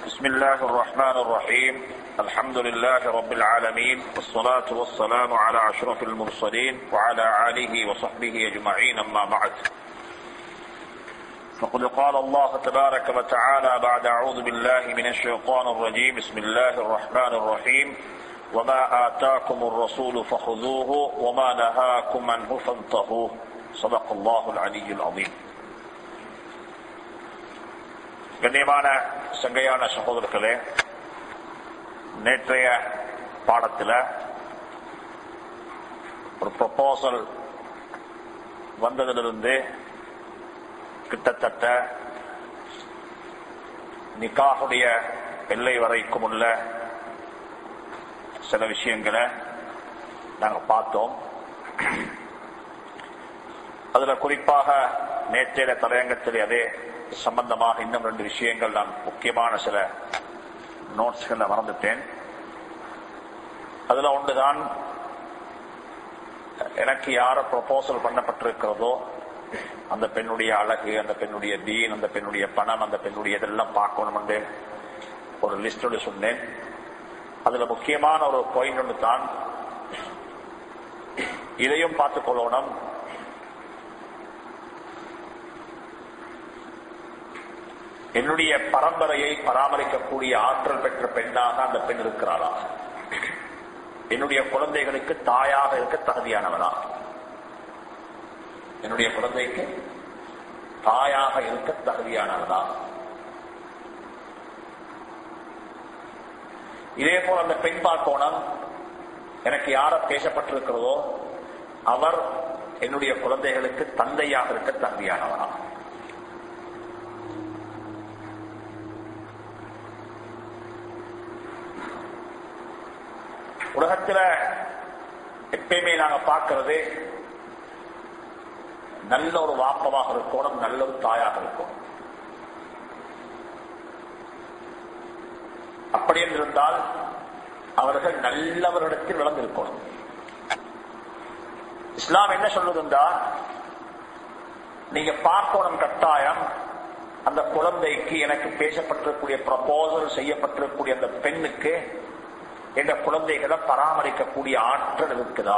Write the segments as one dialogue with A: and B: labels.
A: بسم الله الرحمن الرحيم الحمد لله رب العالمين والصلاة والسلام على أشرف المرسلين وعلى آله وصحبه أجمعين أما بعد فقد قال الله تبارك وتعالى بعد أعوذ بالله من الشيطان الرجيم بسم الله الرحمن الرحيم وما آتاكم الرسول فخذوه وما نهاكم عنه فانتهوا صدق الله العلي العظيم. கண்ணியமான சங்கையான சகோதரர்களே, நேற்றைய பாடத்தில் ஒரு ப்ரொபோசல் வந்ததிலிருந்து கிட்டத்தட்ட நிக்காஹுடைய எல்லை வரைக்கும் உள்ள சில விஷயங்களை நாங்கள் பார்த்தோம். அதுல குறிப்பாக நேற்றைய தலையங்கத்தில் அதே சம்பந்தமாக இன்னும் 2 விஷயங்கள் நான் முக்கியமான சில நோட்ஸ்களை மறந்துட்டேன். அதுல ஒன்றுதான், எனக்கு யார ப்ரொபோசல் பண்ணப்பட்டிருக்கிறதோ அந்த பெண்ணுடைய அழகு, அந்த பெண்ணுடைய தீன், அந்த பெண்ணுடைய பணம், அந்த பெண்ணுடைய இதெல்லாம் பார்க்கணும் என்று ஒரு லிஸ்டோடு சொன்னேன். அதுல முக்கியமான ஒரு பாயிண்ட் ஒன்று தான், இதையும் பார்த்துக் கொள்ளணும். என்னுடைய பரம்பரையை பராமரிக்கக்கூடிய ஆற்றல் பெற்ற பெண்ணாக அந்த பெண் இருக்கிறாளா? என்னுடைய குழந்தைகளுக்கு தாயாக இருக்க தகுதியானவனா? என்னுடைய குழந்தைக்கு தாயாக இருக்க தகுதியானவனா? இதே போல அந்த பெண் பார்க்கணும், எனக்கு யார பேசப்பட்டிருக்கிறதோ அவர் என்னுடைய குழந்தைகளுக்கு தந்தையாக இருக்க தகுதியானவனா? உலகத்துல எப்பயுமே நாங்க பார்க்கிறது, நல்ல ஒரு வாப்பமாக இருக்கணும், நல்ல ஒரு தாயாக இருக்கும். அப்படி என்றிருந்தால் அவர்கள் நல்லவர்களிடத்தில் வளர்ந்திருக்கணும். இஸ்லாம் என்ன சொல்லுதுண்டா, நீங்க பார்க்கணும் கட்டாயம் அந்த குழந்தைக்கு, எனக்கு பேசப்பட்டிருக்கக்கூடிய ப்ரொபோசல் செய்யப்பட்டிருக்கக்கூடிய அந்த பெண்ணுக்கு என்ற குழந்தைகளை பராமரிக்கக்கூடிய ஆற்றல் இருக்குதா?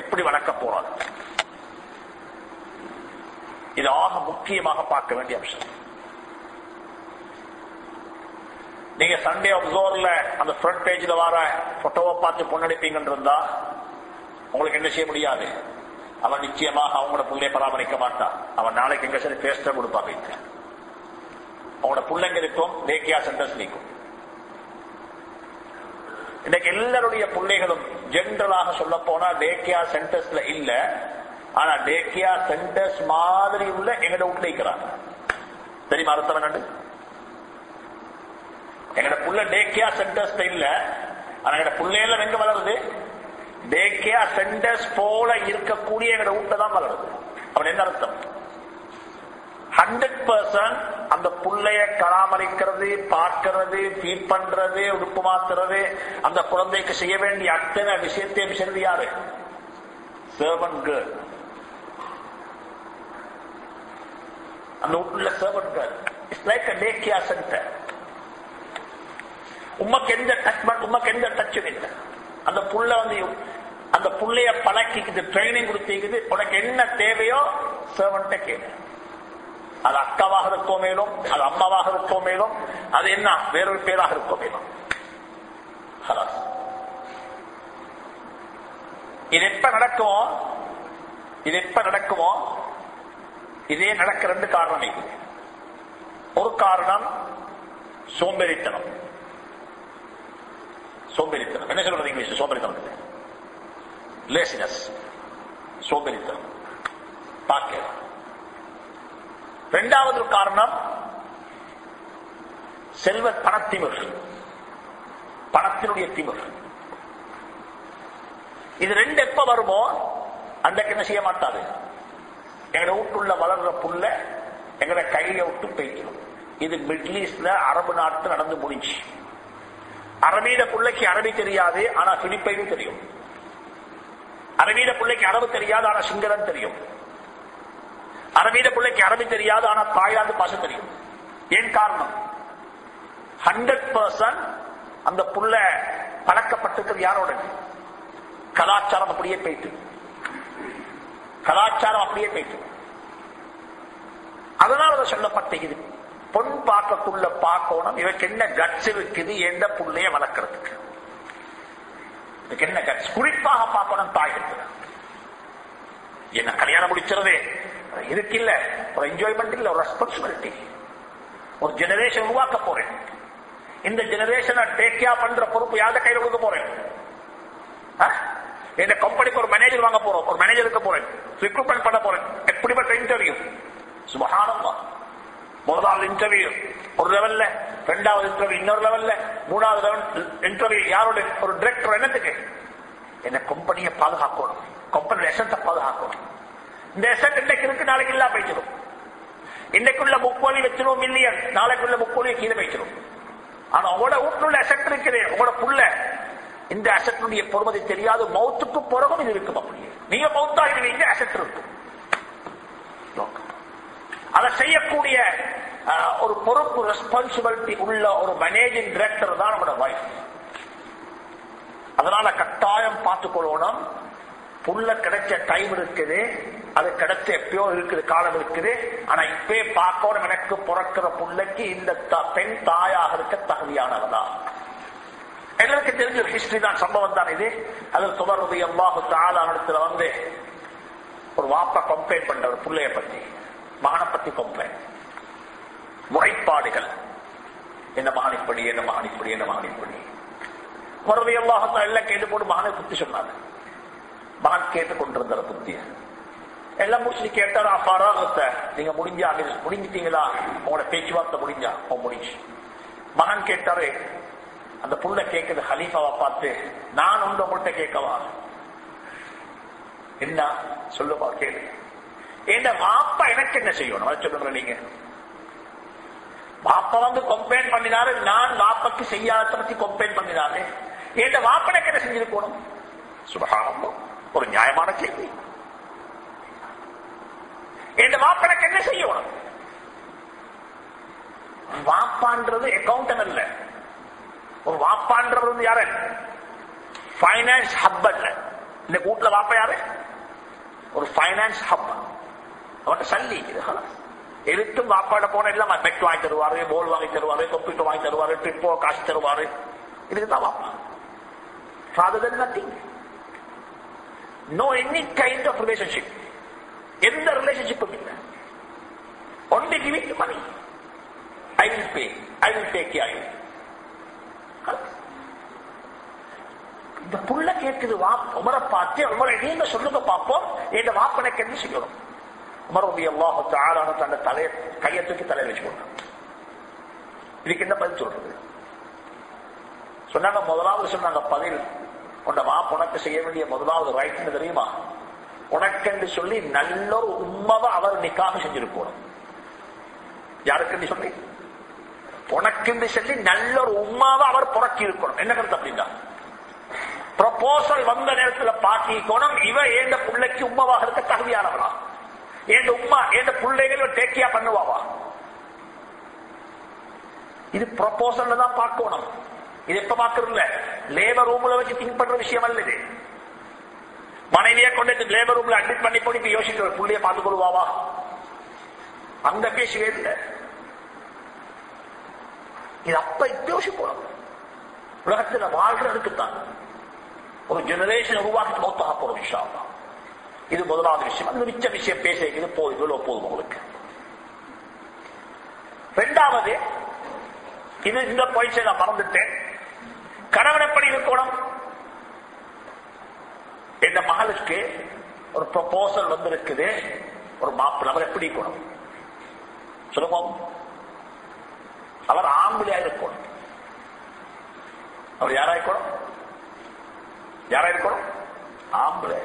A: எப்படி வளர்க்க போறார்? இது ஆக முக்கியமாக பார்க்க வேண்டிய அம்சம். நீங்க சண்டே அப்சர்வர்ல அந்த ஃப்ரண்ட் பேஜ்ல வர போட்டோவை பார்த்து பொண்ணடிப்பீங்கன்னு இருந்தா உங்களுக்கு என்ன செய்ய முடியாது. அவன் நிச்சயமாக அவங்களோட பிள்ளையை பராமரிக்க மாட்டான். அவன் நாளைக்கு எங்க சரி பேஸ்ட கொடுப்பாங்க. அவங்களோட பிள்ளைங்க இருக்கும், டேக்கியா சென்டர்ஸ் நீக்கும். இன்னைக்கு எல்லாருடைய பிள்ளைகளும் ஜெனரலாக சொல்ல போனா டேக்கியா சென்டர்ஸ்ல இல்ல, ஆனா டேக்கியா சென்டர்ஸ் மாதிரி உள்ள எங்கட உட்லைக்கிறாங்க. தெரியுமா அர்த்தம் கண்டு? எங்கட புள்ள டேக்கியா சென்டர்ஸ்ல இல்ல, ஆனா எங்கட பிள்ளைகள் எங்க வளருது? டேக்கியா சென்டர்ஸ் போல இருக்கக்கூடிய எங்கட வீட்டை தான் வளருது. அப்படி என்ன அர்த்தம்? 100% அந்த புள்ளைய பராமரிக்கிறது, பார்க்கிறது, ஃபீட் பண்றது, உடுப்பு மாத்துறது, அந்த குழந்தைக்கு செய்ய வேண்டிய அத்தனை விஷயத்தையும் செய்வது யாரு? Servant girl. அந்த வீட்டுல servant girl. It's like a daycare center. உமக்கு எந்த டச்சும் இல்லை. அந்த புள்ள அந்த புள்ளைய பழக்கிக்குது, ட்ரைனிங் கொடுத்திக்குது. உனக்கு என்ன தேவையோ சர்வன்ட்ட கேளு. அது அக்காவாக இருக்கோ மேலும், அது அம்மாவாக இருக்கோ மேலும், அது என்ன வேறொரு பேராக இருக்கோ மேலும். இது எப்ப நடக்குமோ இதே நடக்க 2 காரணம் இருக்குது. ஒரு காரணம் சோம்பேறித்தனம். என்ன சொல்றது இங்கிலீஷ்? சோம்பேறித்தனம், லேசினஸ், சோம்பேறித்தனம் பார்க்கலாம். 2வது காரணம் பணத்திமிர், பணத்தினுடைய திமிர். இது 2 எப்ப வருமோ அன்றைக்கு என்ன செய்ய மாட்டாது. எங்க வீட்டுள்ள வளர்ற புள்ள எங்களை கையில விட்டு போய்க்கணும். இது மிடில் ஈஸ்ட்ல, அரபு நாட்டு நடந்து முடிஞ்சு. அரபியில பிள்ளைக்கு அரபி தெரியாது, ஆனா பிலிப்பைனும் தெரியும். அரபியில பிள்ளைக்கு அரபு தெரியாது, ஆனா சிங்களம் தெரியும். அரபியில பிள்ளைக்கு அரபி தெரியாது, ஆனா தாய்லாந்து பாஷை தெரியும். ஏன் காரணம்? 100% அந்த புள்ள பழக்கப்பட்டிருக்கிறது யாரோட? கலாச்சாரம் அப்படியே போயிட்டு, கலாச்சாரம் அப்படியே போயிட்டு. அதனால சொல்லப்பட்ட இது பொன் பார்க்கக்குள்ள பார்க்கணும். இவருக்கு என்ன கட்ஸ் இருக்குது எந்த புள்ளைய வளர்க்கறதுக்கு, இதுக்கு என்ன கட்ஸ்? குறிப்பாக பார்க்கணும் தாய் இருக்குது. என்ன கல்யாணம் முடிச்சிருதே இதுக்கு இல்ல, ஒரு என்ஜாய்மெண்ட் இல்ல, ஒரு ரெஸ்பான்சிபிலிட்டி. ஒரு ஜெனரேஷன் உருவாக்க போறேன். இந்த ஜெனரேஷனை டேக் கேர் பண்ற பொறுப்பு யார கையில கொடுக்க போறேன்? இந்த கம்பெனிக்கு ஒரு மேனேஜர் வாங்க போறோம், ஒரு மேனேஜர் இருக்க போறேன், ரிக்ரூட்மெண்ட் பண்ண போறேன். எப்படிப்பட்ட இன்டர்வியூ! சுபஹானல்லாஹ். முதலாவது இன்டர்வியூ ஒரு லெவல்ல, இரண்டாவது இன்டர்வியூ இன்னொரு லெவல்ல, மூணாவது இன்டர்வியூ யாரோட? ஒரு டைரக்டர். என்னத்துக்கு? என்ன கம்பெனியை பாதுகாக்கணும், கம்பெனியோட எசன்ஸை பாதுகாக்கணும். இந்த எசன்ட் இன்னைக்கு இருக்கு, நாளைக்கு இல்லா போயிடும். இன்னைக்குள்ள முக்கோலி வச்சிருவோம் மில்லியன், நாளைக்குள்ள முக்கோலியை கீழே வைக்கிறோம். ஆனா உங்களோட வீட்டுள்ள அசெட் இருக்குது, உங்களோட புள்ள இந்த அசெட்டுடைய பொறுமதி தெரியாது. மௌத்துக்கு பிறகும் இது இருக்கும். அப்படியே நீங்க மௌத்தாகிடுவீங்க, அசெட் இருக்கும். அதை செய்யக்கூடிய ஒரு பொறுப்பு, ரெஸ்பான்சிபிலிட்டி உள்ள ஒரு மேனேஜிங் டைரக்டர் தான் நம்மளோட வைஃப். அதனால கட்டாயம் பார்த்துக்கொள்ளணும். புள்ள கிடைச்ச டைம் இருக்குது, அது கிடைச்ச எப்பயோ இருக்குது, காலம் இருக்குது. ஆனா இப்பே பார்க்கணும், எனக்கு பிறக்கிற புள்ளைக்கு இந்த பெண் தாயாக இருக்க தகுதியானவதா. எல்லாருக்கும் தெரிஞ்ச ஒரு ஹிஸ்டரி தான், சம்பவம் தான் இது. அதில் தொடர்பு அல்லாஹு தஆலா இடத்துல வந்து ஒரு வாப்பா கம்ப்ளைண்ட் பண்ற ஒரு புள்ளைய பத்தி, மகனை பத்தி கம்ப்ளைண்ட், முறைப்பாடுகள். என்ன மகன் இப்படி, என்ன மகன் இப்படி, என்ன மகன் இப்படி. மறுபடி அல்லாஹு தஆலா எல்லாம் கேட்டு போட்டு மகனை புத்தி சொன்னாங்க. மகன் கேட்டுக் கொண்டிருந்த புத்திய எல்லாம் முடிச்சு கேட்டாரா, ஃபராகத்தை நீங்க முடிஞ்சிட்டீங்களா, உங்களோட பேச்சுவார்த்தை முடிஞ்சா? முடிஞ்சு. மகன் கேட்டாரு, அந்த புள்ள கேட்குது ஹலீஃபாவை பார்த்து, நான் உங்க உங்கள்கிட்ட கேட்கவா? என்ன சொல்லுவா, கேளு. என் வாப்பா எனக்கு என்ன செய்யணும் அதை சொல்லுங்க. நீங்க வாப்பா வந்து கம்ப்ளைண்ட் பண்ணினாரு, நான் வாப்பாக்கு செய்யாத பத்தி கம்ப்ளைண்ட் பண்ணினாரு. என் வாப்பா எனக்கு என்ன செஞ்சிருக்கணும்? சுபஹானல்லாஹ், ஒரு நியாயமான கேள்வி. என் வாப்பனுக்கு என்ன செய்யணும்? வாப்பான்றது அக்கௌண்டன்ட் அல்ல. ஒரு வாப்பான்றது யாரு? பைனான்ஸ் ஹப் அல்ல. இந்த வீட்டுல வாப்பா யாரு? ஒரு பைனான்ஸ் ஹப். அவன் சல்லி எதுக்கும் வாப்பாட போன எல்லாம் பெட் வாங்கி தருவாரு, போல் வாங்கி தருவாரு, கம்ப்யூட்டர் வாங்கி தருவாரு, ட்ரிப்போ காசு தருவாரு. இதுக்குதான் வாப்பா. Rather than nothing. No any kind of relationship. எந்த ரிலேஷன்ஷிப்பும் இல்லை. Only giving the money. I will pay. I will take care of you. இந்த புள்ள கேட்குது உமரை பார்த்து, உமரை நீங்க சொல்லுங்க பார்ப்போம், என் வாப்பனுக்கு என்ன செய்யணும்? உமர் ரலியல்லாஹு தஆலா தன்னை தலையை கையை தூக்கி தலையை வச்சு கொண்டான். இதுக்கு என்ன பதில் சொல்றது? சொன்னாங்க, முதலாவது சொன்னாங்க பதில், உன்னை வாப்ப உனக்கு செய்ய வேண்டிய முதலாவது ரைட் தெரியுமா? உனக்கென்று சொல்லி நல்ல ஒரு உம்மவை அவர் நிக்காக செஞ்சிருக்கணும். யாருக்கென்று சொல்லி? உனக்கென்று சொல்லி நல்ல ஒரு உம்மாவை அவர் புறக்கி இருக்கணும். என்ன கருத்து அப்படின்னா, ப்ரொபோசல் வந்த நேரத்தில் பாக்கிக்கணும், இவ ஏண்ட பிள்ளைக்கு உம்மாவாக இருக்க தகுதியானவளா, ஏண்ட உம்மா ஏண்ட பிள்ளைகள் டேக்கியா பண்ணுவாவா? இது ப்ரொபோசல் தான் பார்க்கணும். இது எப்ப பார்க்கறதுல லேபர் ரூம்ல வச்சு திங்க் பண்ற விஷயம் அல்ல. இது மனைவியை கொண்டு லேபர் ரூம்ல அட்மிட் பண்ணி போய் யோசிக்கிற புள்ளைய பார்த்துக் கொள்வாவா? அந்த பேசவே இல்லை. இது அப்ப யோசிப்போம். உலகத்தில் வாழ்றதுக்குத்தான் ஒரு ஜெனரேஷன் உருவாக்கி மொத்தமாக போறோம் இன்ஷா அல்லாஹ். இது முதலாவது விஷயம். அந்த மிச்ச விஷயம் பேசிக்கிறது போதும் போதும் உங்களுக்கு. இரண்டாவது, இது இந்த பாயிண்ட்ஸை நான் மறந்துட்டேன். கணவன் எப்படி இருக்கணும்? இந்த மகளுக்கு ஒரு ப்ரொபோசல் வந்து இருக்குது, ஒரு மாப்பிள்ளை, அவர் எப்படி இருக்கணும் சொல்லுவோம்? அவர் ஆம்பளையா இருக்கணும். அவர் யாரா இருக்கணும்? யாரா இருக்கணும்? ஆம்பளை.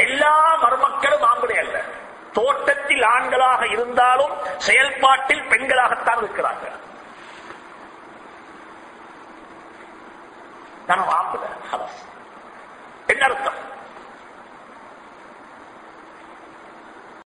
A: எல்லா மருமக்களும் ஆம்பளை அல்ல. தோட்டத்தில் ஆண்களாக இருந்தாலும் செயல்பாட்டில் பெண்களாகத்தான் இருக்கிறார்கள். நான் ஆம்பளை.